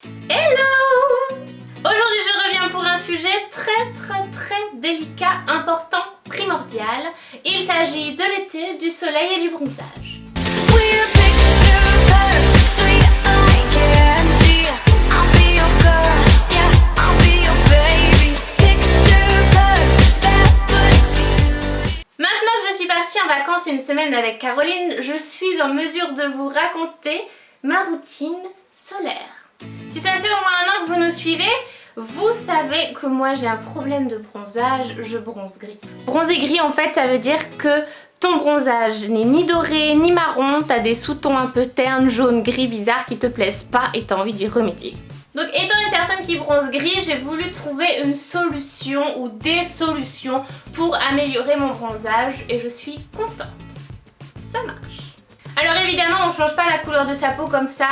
Hello! Aujourd'hui je reviens pour un sujet très délicat, important, primordial. Il s'agit de l'été, du soleil et du bronzage. Maintenant que je suis partie en vacances une semaine avec Caroline, je suis en mesure de vous raconter ma routine solaire. Si ça fait au moins un an que vous nous suivez, vous savez que moi j'ai un problème de bronzage, je bronze gris. Bronzer gris en fait ça veut dire que ton bronzage n'est ni doré ni marron, t'as des sous-tons un peu ternes, jaune, gris, bizarres qui te plaisent pas et t'as envie d'y remédier. Donc étant une personne qui bronze gris, j'ai voulu trouver une solution ou des solutions pour améliorer mon bronzage et je suis contente. Ça marche. Alors évidemment on change pas la couleur de sa peau comme ça,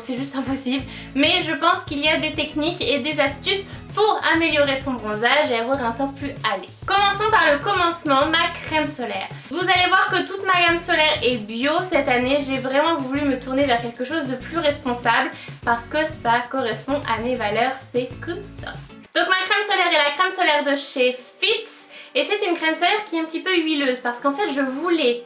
c'est juste impossible, mais je pense qu'il y a des techniques et des astuces pour améliorer son bronzage et avoir un teint plus hâlé. Commençons par le commencement, ma crème solaire. Vous allez voir que toute ma gamme solaire est bio cette année, j'ai vraiment voulu me tourner vers quelque chose de plus responsable parce que ça correspond à mes valeurs, c'est comme ça. Donc ma crème solaire est la crème solaire de chez Fitz et c'est une crème solaire qui est un petit peu huileuse parce qu'en fait je voulais...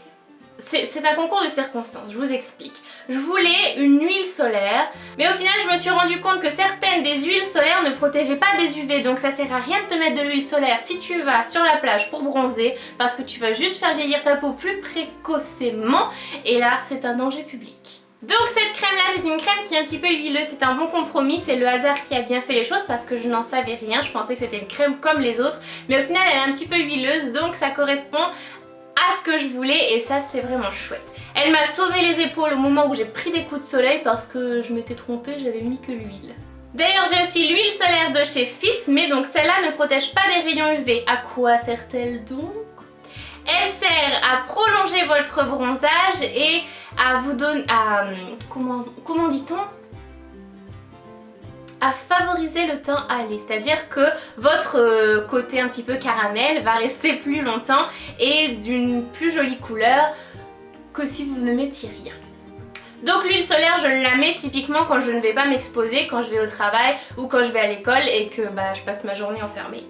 C'est un concours de circonstances, je vous explique. Je voulais une huile solaire, mais au final je me suis rendu compte que certaines des huiles solaires ne protégeaient pas des UV, donc ça sert à rien de te mettre de l'huile solaire si tu vas sur la plage pour bronzer, parce que tu vas juste faire vieillir ta peau plus précocement, et là c'est un danger public. Donc cette crème là c'est une crème qui est un petit peu huileuse, c'est un bon compromis, c'est le hasard qui a bien fait les choses parce que je n'en savais rien, je pensais que c'était une crème comme les autres, mais au final elle est un petit peu huileuse, donc ça correspond à ce que je voulais et ça c'est vraiment chouette. Elle m'a sauvé les épaules au moment où j'ai pris des coups de soleil parce que je m'étais trompée, j'avais mis que l'huile. D'ailleurs j'ai aussi l'huile solaire de chez Fitz, mais donc celle-là ne protège pas des rayons UV. À quoi sert-elle donc? Elle sert à prolonger votre bronzage et à vous donner... comment dit-on? À favoriser le teint hâlé, c'est-à-dire que votre côté un petit peu caramel va rester plus longtemps et d'une plus jolie couleur que si vous ne mettiez rien. Donc l'huile solaire je la mets typiquement quand je ne vais pas m'exposer, quand je vais au travail ou quand je vais à l'école et que je passe ma journée enfermée.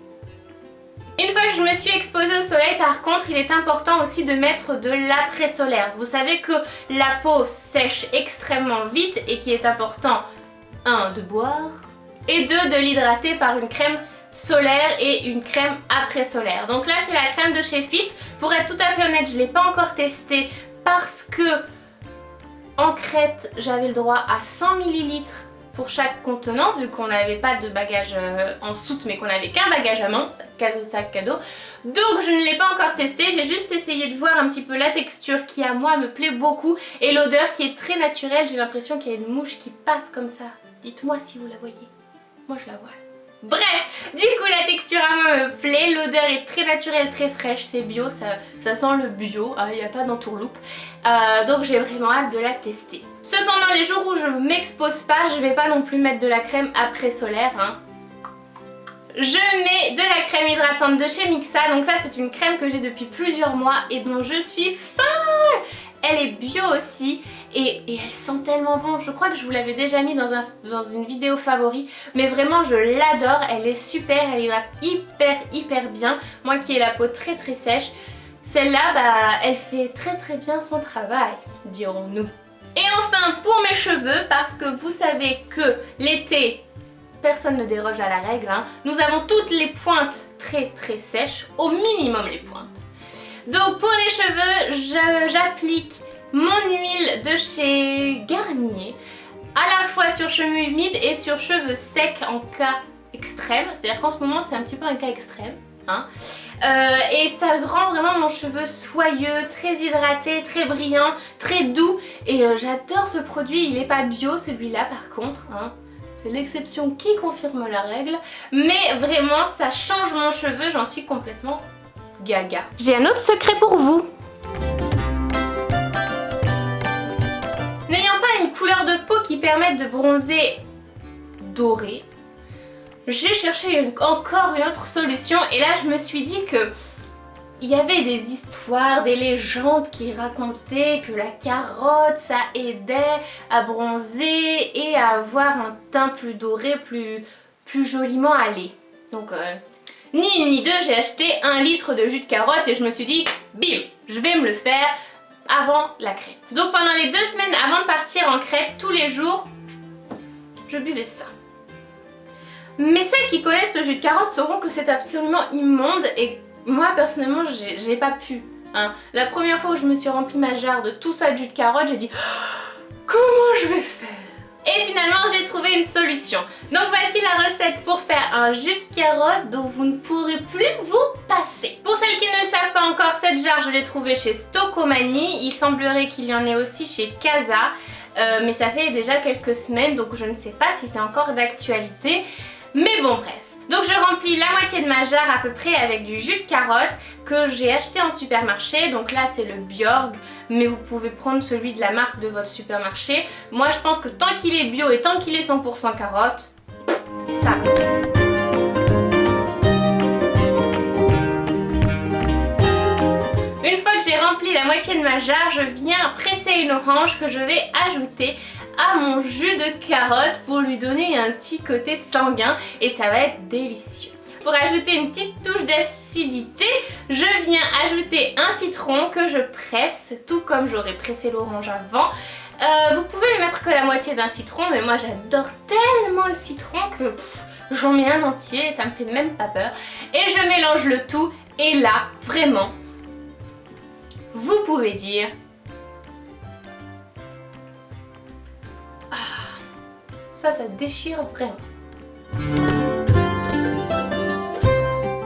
Une fois que je me suis exposée au soleil, par contre, il est important aussi de mettre de l'après-solaire. Vous savez que la peau sèche extrêmement vite et qu'il est important 1. De boire et 2. De l'hydrater par une crème solaire et une crème après solaire. Donc là c'est la crème de chez Fitz. Pour être tout à fait honnête, je ne l'ai pas encore testée parce que en Crète j'avais le droit à 100 ml pour chaque contenant vu qu'on n'avait pas de bagage en soute mais qu'on n'avait qu'un bagage à main, sac cadeau. Donc je ne l'ai pas encore testé, j'ai juste essayé de voir un petit peu la texture qui à moi me plaît beaucoup et l'odeur qui est très naturelle, j'ai l'impression qu'il y a une mouche qui passe comme ça. Dites-moi si vous la voyez, moi je la vois. Bref, du coup la texture à moi me plaît, l'odeur est très naturelle, très fraîche, c'est bio, ça sent le bio, il n'y a pas d'entourloupe, donc j'ai vraiment hâte de la tester. Cependant les jours où je ne m'expose pas, je vais pas non plus mettre de la crème après solaire, Je mets de la crème hydratante de chez Mixa, donc ça c'est une crème que j'ai depuis plusieurs mois et dont je suis folle. Elle est bio aussi et elle sent tellement bon, je crois que je vous l'avais déjà mis dans une vidéo favori, mais vraiment je l'adore, elle est super, elle hydrate hyper bien, moi qui ai la peau très sèche, celle-là elle fait très bien son travail, dirons-nous. Et enfin pour mes cheveux, parce que vous savez que l'été, personne ne déroge à la règle, nous avons toutes les pointes très sèches, au minimum les pointes. Donc pour les cheveux, j'applique mon huile de chez Garnier, à la fois sur cheveux humides et sur cheveux secs en cas extrême, c'est-à-dire qu'en ce moment c'est un petit peu un cas extrême. Et ça rend vraiment mon cheveu soyeux, très hydraté, très brillant, très doux et j'adore ce produit, il n'est pas bio celui-là par contre, C'est l'exception qui confirme la règle, mais vraiment ça change mon cheveu, j'en suis complètement gaga. J'ai un autre secret pour vous. N'ayant pas une couleur de peau qui permette de bronzer doré, j'ai cherché encore une autre solution et là je me suis dit que il y avait des histoires, des légendes qui racontaient que la carotte ça aidait à bronzer et à avoir un teint plus doré, plus joliment allé. Donc ni une ni deux, j'ai acheté 1 litre de jus de carotte et je me suis dit bim, je vais me le faire avant la crête. Donc pendant les 2 semaines avant de partir en crête, tous les jours, je buvais ça. Mais celles qui connaissent le jus de carotte sauront que c'est absolument immonde et moi personnellement j'ai pas pu. Hein. La première fois où je me suis rempli ma jarre de tout ça de jus de carotte, j'ai dit comment je vais faire? Et finalement j'ai trouvé une solution. Donc voici la recette pour faire un jus de carotte dont vous ne pourrez plus vous passer. Pour celles qui ne le savent pas encore, cette jarre je l'ai trouvée chez Stocomanie. Il semblerait qu'il y en ait aussi chez Casa. Mais ça fait déjà quelques semaines donc je ne sais pas si c'est encore d'actualité. Mais bon bref. Donc je remplis la moitié de ma jarre à peu près avec du jus de carotte que j'ai acheté en supermarché. Donc là c'est le Bjorg, mais vous pouvez prendre celui de la marque de votre supermarché. Moi je pense que tant qu'il est bio et tant qu'il est 100% carotte, ça va. Une fois que j'ai rempli la moitié de ma jarre, je viens presser une orange que je vais ajouter à mon jus de carotte pour lui donner un petit côté sanguin et ça va être délicieux. Pour ajouter une petite touche d'acidité, je viens ajouter un citron que je presse, tout comme j'aurais pressé l'orange avant. Vous pouvez lui mettre que la moitié d'un citron, mais moi j'adore tellement le citron que j'en mets un entier et ça me fait même pas peur. Et je mélange le tout et là, vraiment, vous pouvez dire ça déchire vraiment.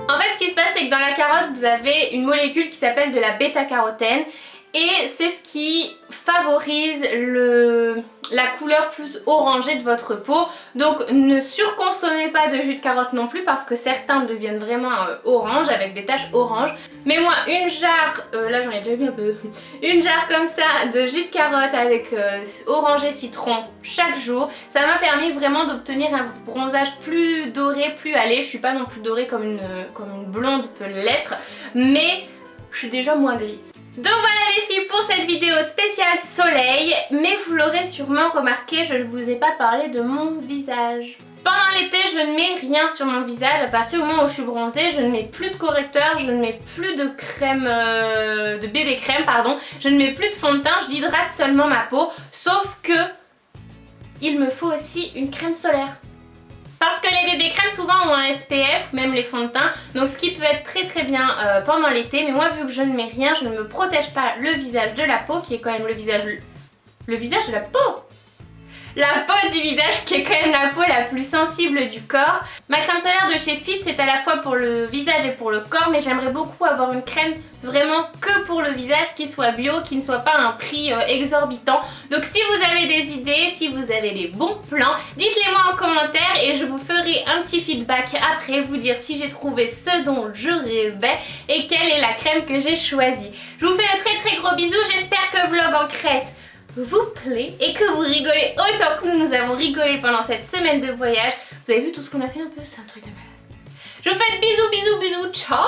En fait, ce qui se passe, c'est que dans la carotte, vous avez une molécule qui s'appelle de la bêta-carotène et c'est ce qui favorise la couleur plus orangée de votre peau. Donc ne surconsommez pas de jus de carotte non plus parce que certains deviennent vraiment orange avec des taches orange. Mais moi une jarre, là j'en ai déjà mis un peu, une jarre comme ça de jus de carotte avec orange et citron chaque jour, ça m'a permis vraiment d'obtenir un bronzage plus doré, plus allé. Je suis pas non plus dorée comme une blonde peut l'être, mais je suis déjà moins grise. Donc voilà les filles pour cette vidéo spéciale soleil, mais vous l'aurez sûrement remarqué, je ne vous ai pas parlé de mon visage. Pendant l'été, je ne mets rien sur mon visage. À partir du moment où je suis bronzée, je ne mets plus de correcteur, je ne mets plus de crème, de bébé crème, pardon. Je ne mets plus de fond de teint, j'hydrate seulement ma peau, sauf que il me faut aussi une crème solaire. Parce que les bébés crèmes souvent ont un SPF, même les fonds de teint, donc ce qui peut être très bien pendant l'été. Mais moi vu que je ne mets rien, je ne me protège pas le visage de la peau qui est quand même le visage de la peau. La peau du visage qui est quand même la peau la plus sensible du corps. Ma crème solaire de chez Fit c'est à la fois pour le visage et pour le corps, mais j'aimerais beaucoup avoir une crème vraiment que pour le visage qui soit bio, qui ne soit pas à un prix exorbitant. Donc si vous avez des idées, si vous avez des bons plans, dites-les moi en commentaire et je vous ferai un petit feedback après, vous dire si j'ai trouvé ce dont je rêvais et quelle est la crème que j'ai choisie. Je vous fais un très gros bisou, j'espère que le vlog en crête vous plaît et que vous rigolez autant que nous avons rigolé pendant cette semaine de voyage. Vous avez vu tout ce qu'on a fait un peu, c'est un truc de malade. Je vous fais bisous, ciao.